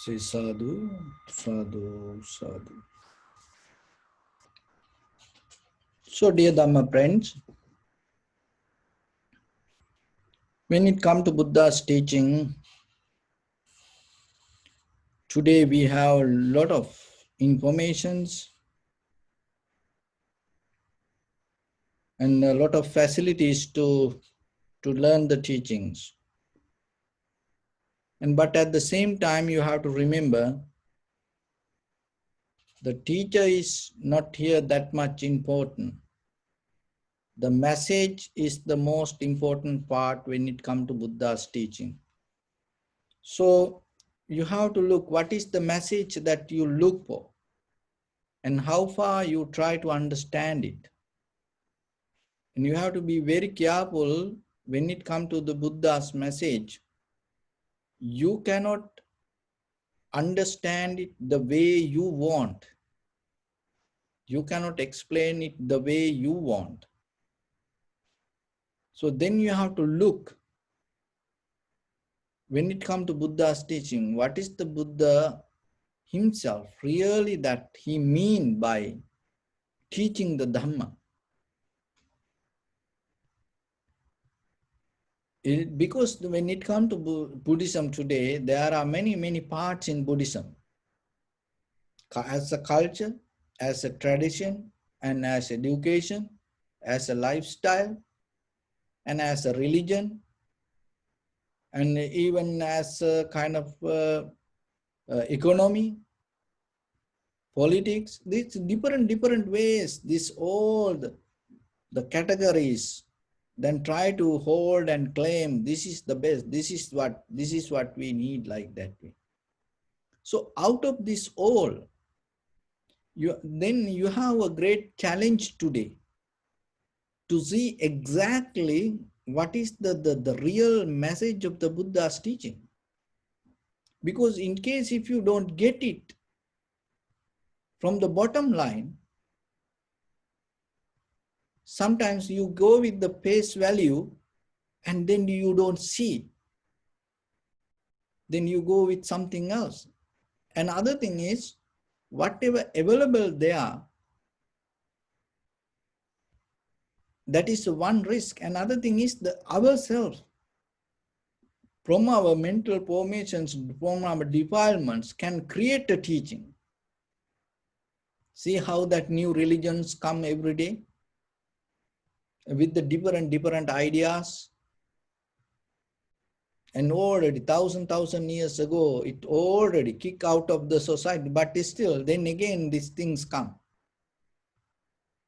Say sadhu, sadhu, sadhu. So, dear Dharma friends, when it comes to Buddha's teaching, today we have a lot of informations and a lot of facilities to learn the teachings. But at the same time, you have to remember the teacher is not here that much important. The message is the most important part when it comes to Buddha's teaching. So you have to look what is the message that you look for and how far you try to understand it. And you have to be very careful when it comes to the Buddha's message. You cannot understand it the way you want. You cannot explain it the way you want. So then you have to look, when it comes to Buddha's teaching, what is the Buddha himself really that he mean by teaching the Dharma? Because when it comes to Buddhism today, there are many parts in Buddhism. As a culture, as a tradition, and as education, as a lifestyle, and as a religion, and even as a kind of economy, politics. These different ways, this all the categories, then try to hold and claim this is the best, this is what we need, like that way. So out of this all, then you have a great challenge today to see exactly what is the real message of the Buddha's teaching. Because in case if you don't get it from the bottom line, sometimes you go with the face value and then you don't see. Then you go with something else. Another thing is, whatever available there, that is one risk. Another thing is the ourselves, from our mental formations, from our defilements, can create a teaching. See how that new religions come every day with the different ideas. And already thousand years ago, it already kicked out of the society, but still, then again, these things come.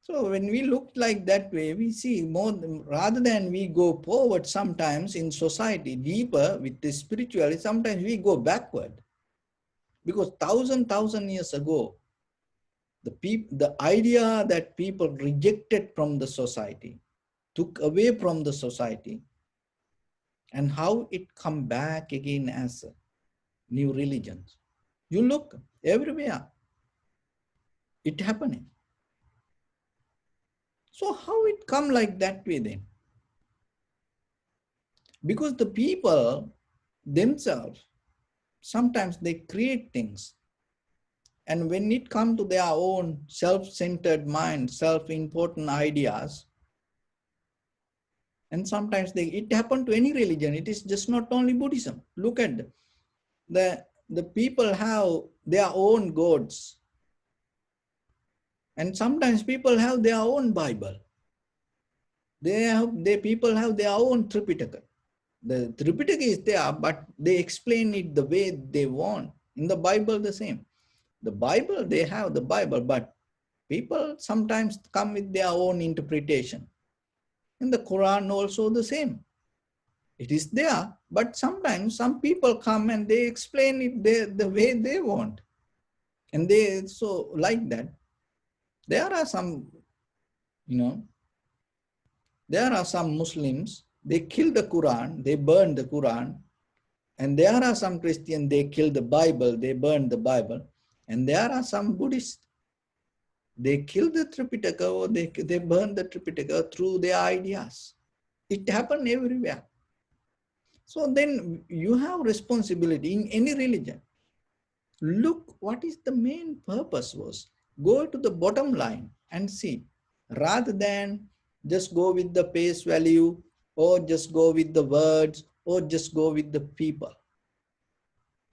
So when we look like that way, we see more, rather than we go forward sometimes in society, deeper with the spirituality, sometimes we go backward. Because thousand years ago, the idea that people rejected from the society, took away from the society, and how it come back again as new religions. You look everywhere, it happening. So how it come like that way then? Because the people themselves, sometimes they create things. And when it comes to their own self-centered mind, self-important ideas, and sometimes it happened to any religion. It is just not only Buddhism. Look at the people have their own gods. And sometimes people have their own Bible. People have their own Tripitaka. The Tripitaka is there, but they explain it the way they want. In the Bible, the same. The Bible, they have the Bible, but people sometimes come with their own interpretation. In the Quran also the same. It is there, but sometimes some people come and they explain it the way they want. And they so like that. There are some, there are some Muslims, they kill the Quran, they burn the Quran. And there are some Christians, they kill the Bible, they burn the Bible. And there are some Buddhists, they kill the Tripitaka or they burn the Tripitaka through their ideas. It happens everywhere. So then you have responsibility in any religion. Look what is the main purpose was. Go to the bottom line and see, rather than just go with the face value or just go with the words or just go with the people.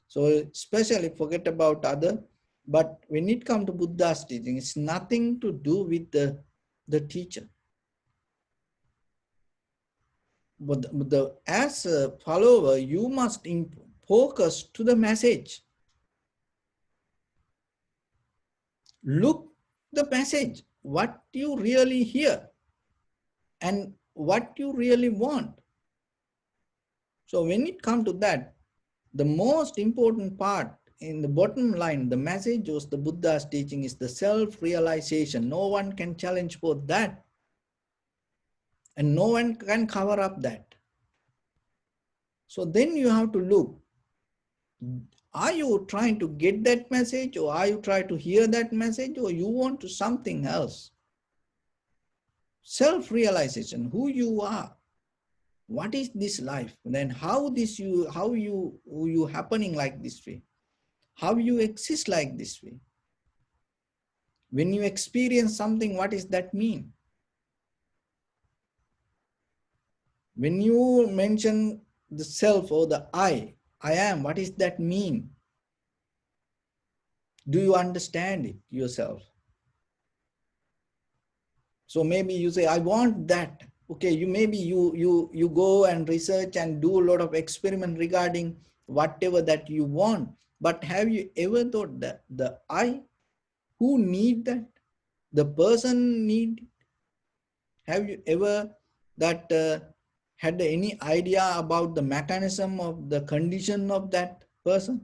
So especially forget about other, but when it comes to Buddha's teaching, it's nothing to do with the teacher. But as a follower, you must focus to the message. Look the message, what you really hear and what you really want. So when it comes to that, the most important part in the bottom line, the message of the Buddha's teaching is the self-realization. No one can challenge for that. And no one can cover up that. So then you have to look, are you trying to get that message, or are you trying to hear that message, or you want to something else? Self-realization, who you are. What is this life? Then how you happening like this way? How you exist like this way? When you experience something, what does that mean? When you mention the self or the I am, what does that mean? Do you understand it yourself? So maybe you say, I want that. Okay, you go and research and do a lot of experiment regarding whatever that you want. But have you ever thought that the I, who need that? The person need? Have you ever that had any idea about the mechanism of the condition of that person?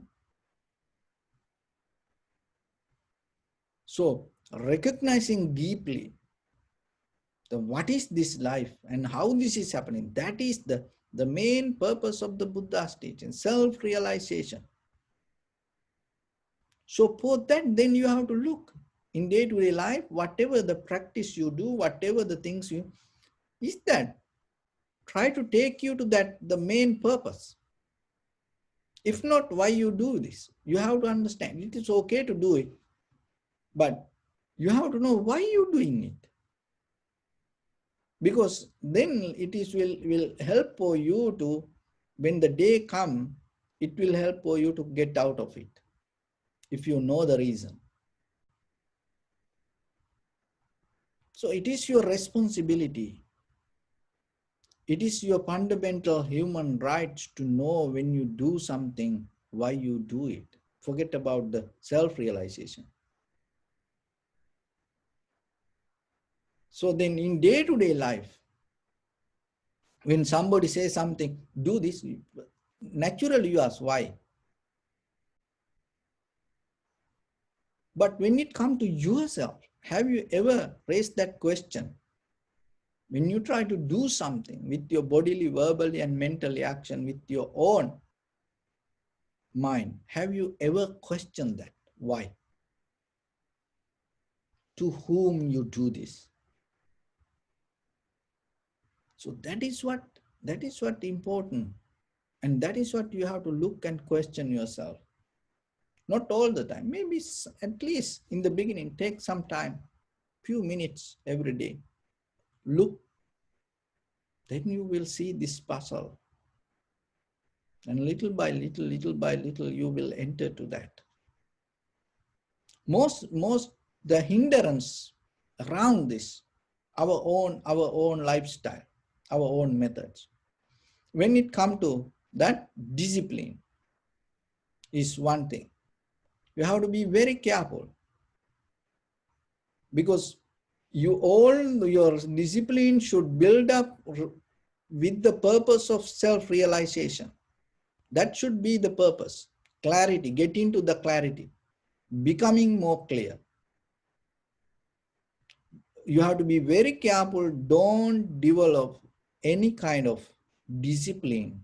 So recognizing deeply the what is this life and how this is happening, that is the main purpose of the Buddha's teaching, self-realization. So for that, then you have to look in day-to-day life, whatever the practice you do, whatever the things you, is that try to take you to that, the main purpose. If not, why you do this? You have to understand it is okay to do it, but you have to know why you're doing it. Because then it is will help for you to, when the day come, it will help for you to get out of it, if you know the reason. So it is your responsibility. It is your fundamental human rights to know when you do something, why you do it. Forget about the self-realization. So then in day-to-day life, when somebody says something, do this, naturally you ask why. But when it comes to yourself, have you ever raised that question? When you try to do something with your bodily, verbally, and mentally action with your own mind, have you ever questioned that? Why? To whom you do this? So that is what important. And that is what you have to look and question yourself. Not all the time, maybe at least in the beginning, take some time, few minutes every day. Look, then you will see this puzzle. And little by little, you will enter to that. Most the hindrance around this, our own lifestyle, our own methods. When it comes to that, discipline is one thing. You have to be very careful, because your discipline should build up with the purpose of self-realization. That should be the purpose. Clarity, get into the clarity, becoming more clear. You have to be very careful. Don't develop any kind of discipline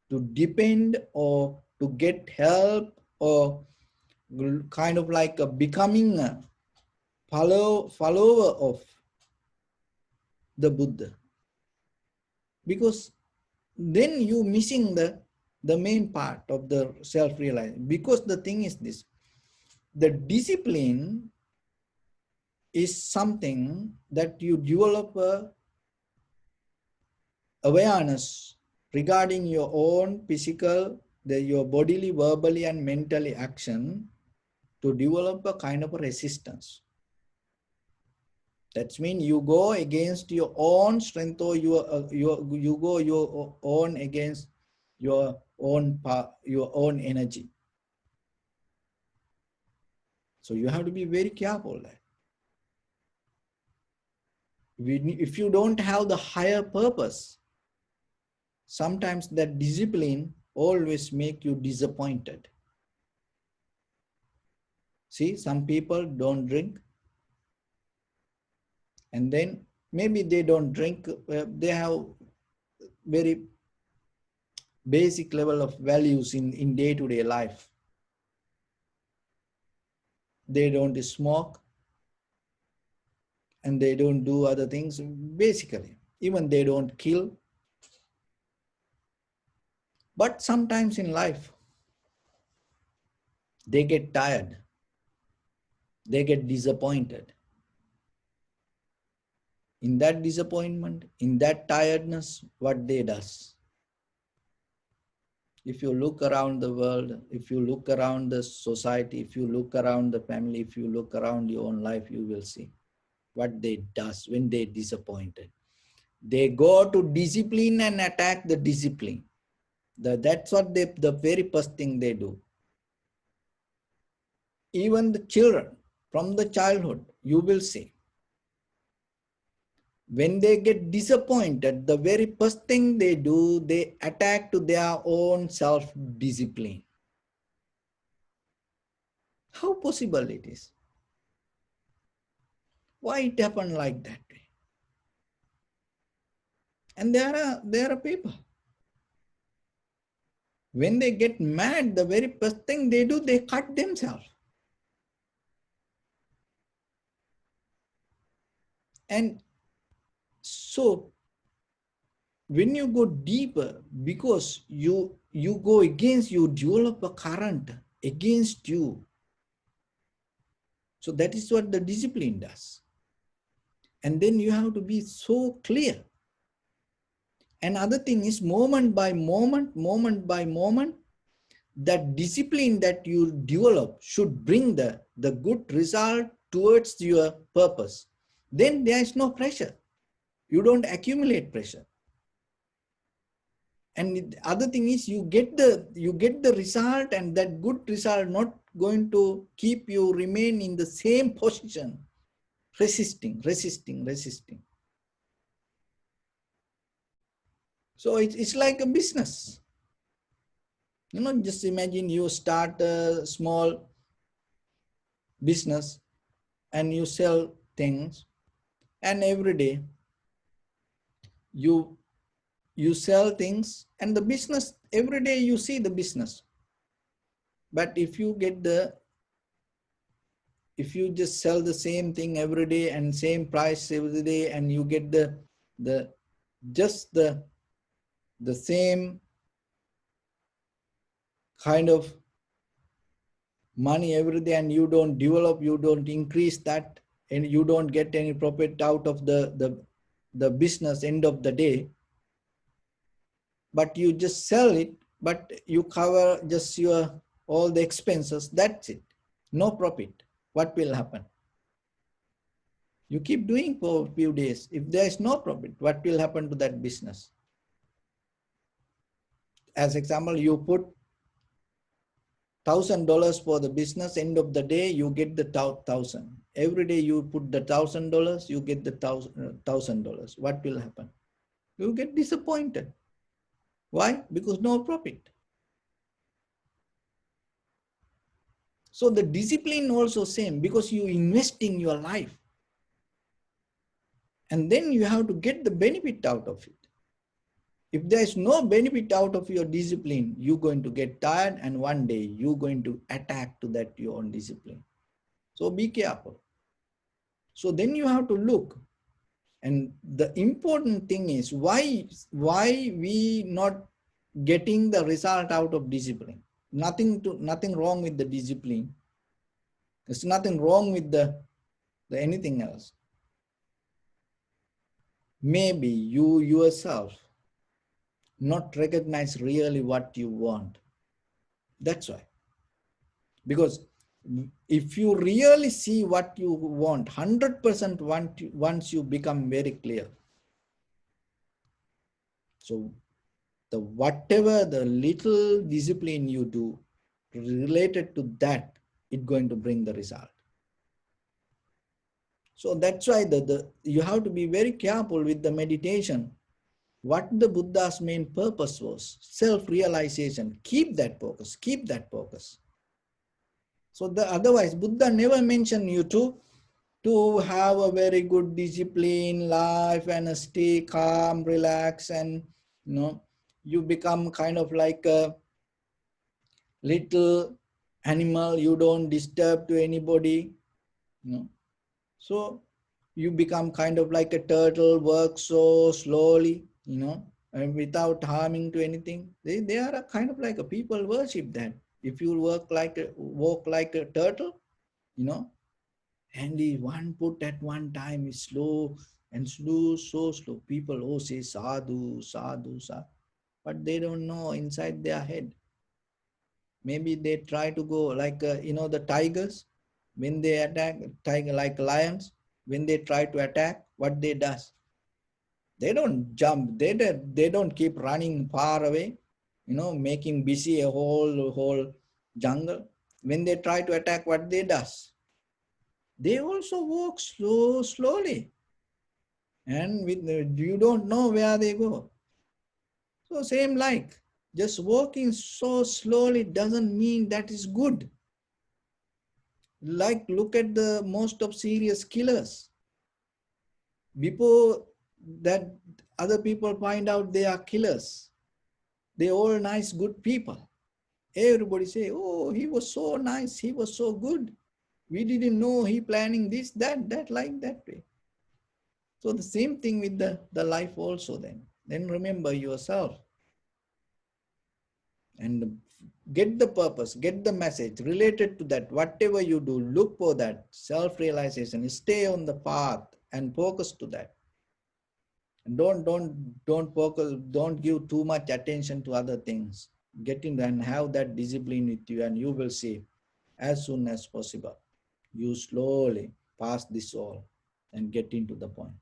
to depend or to get help, or kind of like becoming a follower of the Buddha. Because then you missing the main part of the self-realization. Because the thing is this, the discipline is something that you develop a awareness regarding your own physical, your bodily, verbally, and mentally action to develop a kind of a resistance. That means you go against your own strength, or you go your own against your own energy. So you have to be very careful that if you don't have the higher purpose, sometimes that discipline always make you disappointed. See, some people don't drink, and then maybe they don't drink, they have very basic level of values in day-to-day life. They don't smoke, and they don't do other things, basically. Even they don't kill. But sometimes in life, they get tired. They get disappointed. In that disappointment, in that tiredness, what they does? If you look around the world, if you look around the society, if you look around the family, if you look around your own life, you will see what they does when they disappointed. They go to discipline and attack the discipline. That's what the very first thing they do. Even the children, from the childhood, you will see, when they get disappointed, the very first thing they do, they attack to their own self-discipline. How possible it is? Why it happened like that way? And there are people, when they get mad, the very first thing they do, they cut themselves. And so when you go deeper, because you go against, you develop a current against you. So that is what the discipline does. And then you have to be so clear. Another thing is, moment by moment, that discipline that you develop should bring the good result towards your purpose. Then there is no pressure. You don't accumulate pressure. And the other thing is, you get the result, and that good result not going to keep you remain in the same position, resisting. So it's like a business. Just imagine you start a small business and you sell things, and every day you sell things, and the business, every day you see the business. But if you just sell the same thing every day and same price every day, and you get the same kind of money every day, and you don't develop, you don't increase that, and you don't get any profit out of the business end of the day, but you just sell it, but you cover just your all the expenses, that's it, no profit. What will happen? You keep doing for a few days. If there is no profit, what will happen to that business? As example, you put $1,000 for the business, end of the day, you get the 1,000. Every day you put the $1,000, you get the $1,000. What will happen? You get disappointed. Why? Because no profit. So the discipline also same, because you invest in your life. And then you have to get the benefit out of it. If there is no benefit out of your discipline, you're going to get tired, and one day you're going to attack to that your own discipline. So be careful. So then you have to look. And the important thing is, why we not getting the result out of discipline. Nothing wrong with the discipline. There's nothing wrong with the anything else. Maybe you yourself not recognize really what you want. That's why. Because if you really see what you want, 100% once you become very clear. So the whatever the little discipline you do related to that, it's going to bring the result. So that's why you have to be very careful with the meditation. What the Buddha's main purpose was, self-realization. Keep that focus, keep that focus. So otherwise, Buddha never mentioned you to have a very good discipline life and stay calm, relax, and you become kind of like a little animal. You don't disturb to anybody. So you become kind of like a turtle, work so slowly, and without harming to anything. They are a kind of like a people worship that. If you walk like a turtle, and the one put at one time is slow and slow, so slow. People say sadhu, sadhu, sadhu, but they don't know inside their head. Maybe they try to go like the tigers when they attack, tiger like lions when they try to attack, what they does? They don't jump. They don't keep running far away, making busy a whole jungle. When they try to attack, what they does? They also walk slowly, and you don't know where they go. So same like just walking so slowly doesn't mean that is good. Like look at the most of serious killers. Before that other people find out they are killers, they all nice, good people. Everybody say, oh, he was so nice, he was so good. We didn't know he planning this, that, like that way. So the same thing with the life also then. Then remember yourself and get the purpose, get the message related to that. Whatever you do, look for that self-realization. Stay on the path and focus to that. And don't focus, don't give too much attention to other things. Get in and have that discipline with you, and you will see as soon as possible. You slowly pass this all and get into the point.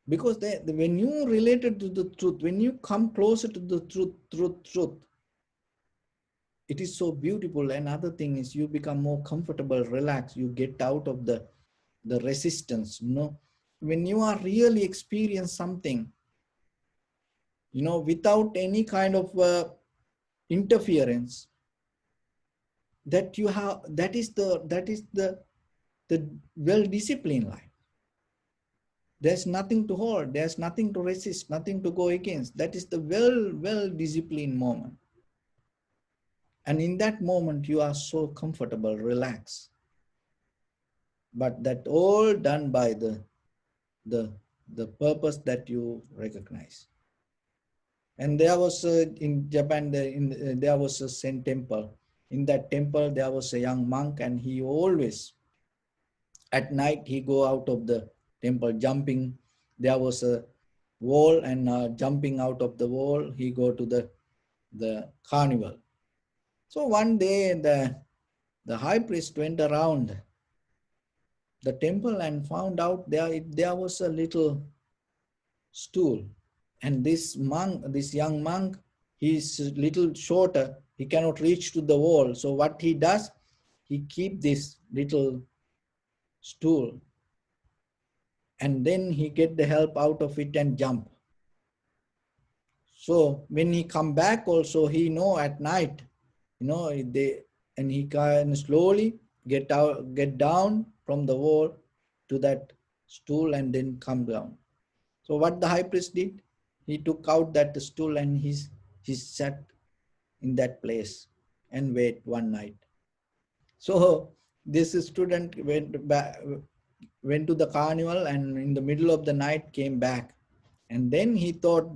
Because when you related to the truth, when you come closer to the truth, it is so beautiful. And other thing is you become more comfortable, relaxed. You get out of the resistance. When you are really experience something, without any kind of interference, that you have, that is the well-disciplined life. There's nothing to hold, there's nothing to resist, nothing to go against. That is the well-disciplined moment. And in that moment, you are so comfortable, relaxed. But that all done by the purpose that you recognize. And there was in Japan, there was a Zen temple. In that temple, there was a young monk, and he always, at night, he go out of the temple jumping. There was a wall, and jumping out of the wall, he go to the carnival. So one day, the high priest went around the temple and found out there was a little stool. And this young monk, he's a little shorter. He cannot reach to the wall. So what he does, he keep this little stool, and then he get the help out of it and jump. So when he come back also, he know at night, and he can slowly get down from the wall to that stool and then come down. So what the high priest did, he took out that stool and he sat in that place and wait one night. So this student went to the carnival, and in the middle of the night came back. And then he thought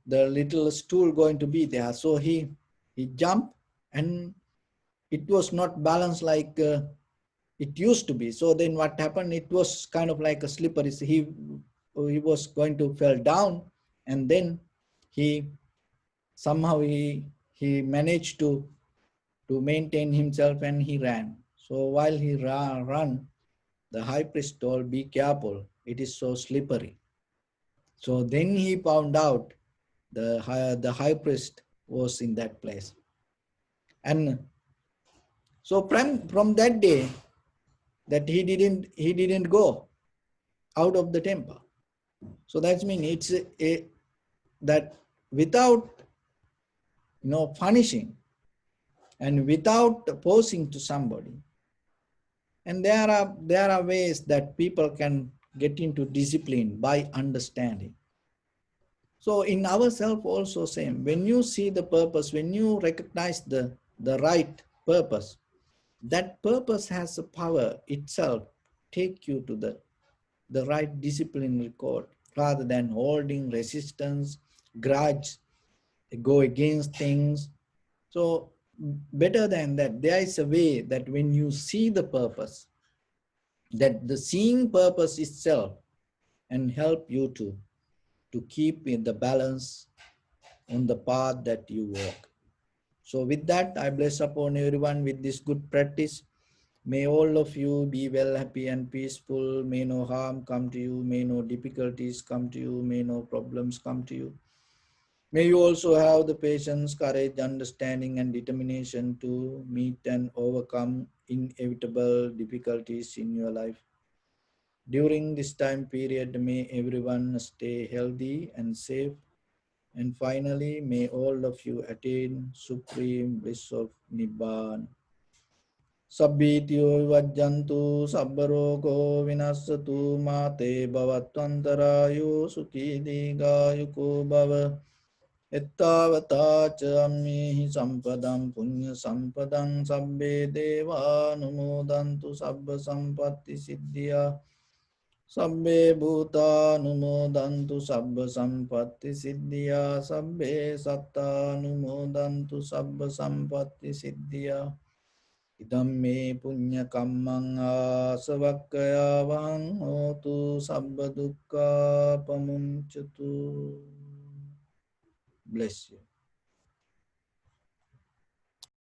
the little stool going to be there. So he jumped, and it was not balanced like it used to be. So then what happened? It was kind of like a slippery. He was going to fall down, and then he somehow he managed to maintain himself, and he ran. So while he run, the high priest told, "Be careful, it is so slippery." So then he found out the high priest was in that place. And so from that day, that he didn't go out of the temple. So that's mean it's that without punishing and without opposing to somebody, and there are ways that people can get into discipline by understanding. So in ourselves also same. When you see the purpose, when you recognize the right purpose, that purpose has a power itself take you to the right discipline record, rather than holding resistance, grudge, go against things. So better than that, there is a way that when you see the purpose, that the seeing purpose itself and help you to keep in the balance on the path that you walk. So with that, I bless upon everyone with this good practice. May all of you be well, happy and peaceful. May no harm come to you. May no difficulties come to you. May no problems come to you. May you also have the patience, courage, understanding and determination to meet and overcome inevitable difficulties in your life. During this time period, may everyone stay healthy and safe. And finally, may all of you attain supreme bliss of Nibbana. Sabbityo vajjantu sabbarogo vinassatu mate bhavatvantarayo sukhi digayuko bhava. Ettavata ca ammihi sampadam punya sampadam sabbe deva anumodantu sabba sampatti siddhya. Sabbe bhuta anumodantu sabba sampatti siddhya. Sabbe satta anumodantu sabba sampatti siddhya. Idam me punya kammang asavakkaya vahang hotu sabba dukkha pamunchatu. Bless you.